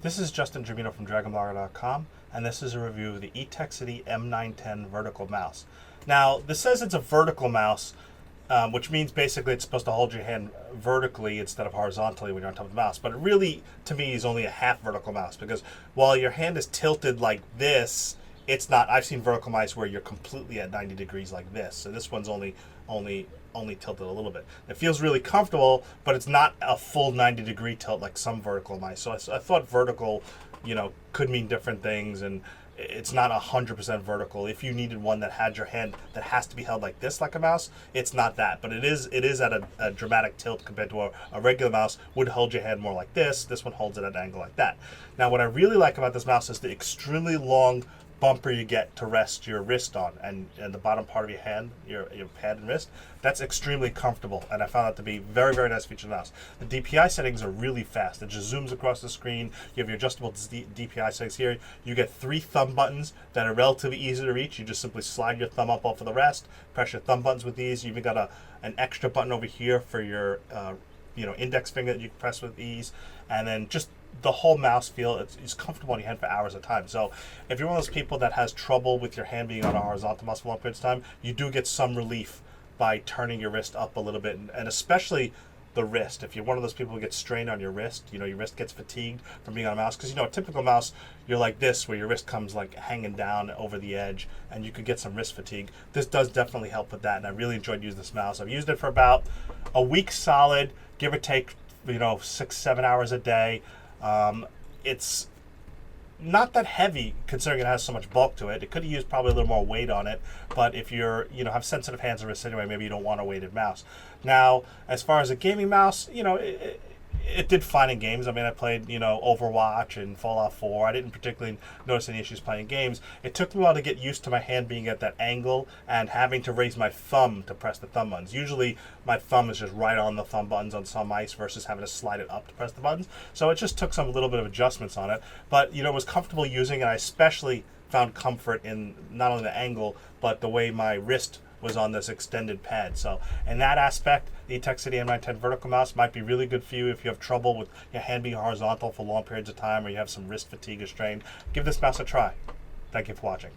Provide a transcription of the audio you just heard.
This is Justin Dramino from DragonBlogger.com, and this is a review of the Etekcity M910 vertical mouse. Now, this says it's a vertical mouse, which means basically it's supposed to hold your hand vertically instead of horizontally when you're on top of the mouse. But it really, to me, is only a half vertical mouse, because while your hand is tilted like this, it's not. I've seen vertical mice where you're completely at 90 degrees like this. So this one's only tilted a little bit. It feels really comfortable, but it's not a full 90-degree tilt like some vertical mice. So I thought vertical, could mean different things, and it's not 100% vertical. If you needed one that had your hand that has to be held like this, like a mouse, it's not that. But it is at a dramatic tilt compared to a regular mouse would hold your hand more like this. This one holds it at an angle like that. Now, what I really like about this mouse is the extremely long bumper you get to rest your wrist on, and the bottom part of your hand, your pad and wrist, that's extremely comfortable, and I found that to be very, very nice feature of the mouse. The DPI settings are really fast. It just zooms across the screen. You have your adjustable DPI settings here. You get 3 thumb buttons that are relatively easy to reach. You just simply slide your thumb up off of the rest, press your thumb buttons with these. You even got an extra button over here for your index finger that you can press with ease, and then just the whole mouse feel, it's comfortable on your hand for hours at a time. So if you're one of those people that has trouble with your hand being on a horizontal mouse for long periods of time, you do get some relief by turning your wrist up a little bit, and especially the wrist. If you're one of those people who gets strained on your wrist, your wrist gets fatigued from being on a mouse, because a typical mouse, you're like this, where your wrist comes like hanging down over the edge, and you could get some wrist fatigue. This does definitely help with that, and I really enjoyed using this mouse. I've used it for about a week solid, give or take 6-7 hours a day. It's not that heavy considering it has so much bulk to it. It could have used probably a little more weight on it, but if you're have sensitive hands and wrists anyway, maybe you don't want a weighted mouse. Now, as far as a gaming mouse, it did fine in games. I mean, I played, Overwatch and Fallout 4. I didn't particularly notice any issues playing games. It took me a while to get used to my hand being at that angle and having to raise my thumb to press the thumb buttons. Usually, my thumb is just right on the thumb buttons on some mice versus having to slide it up to press the buttons. So it just took some little bit of adjustments on it. But, it was comfortable using, and I especially found comfort in not only the angle, but the way my wrist was on this extended pad. So in that aspect, the Etekcity M910 vertical mouse might be really good for you if you have trouble with your hand being horizontal for long periods of time, or you have some wrist fatigue or strain. Give this mouse a try. Thank you for watching.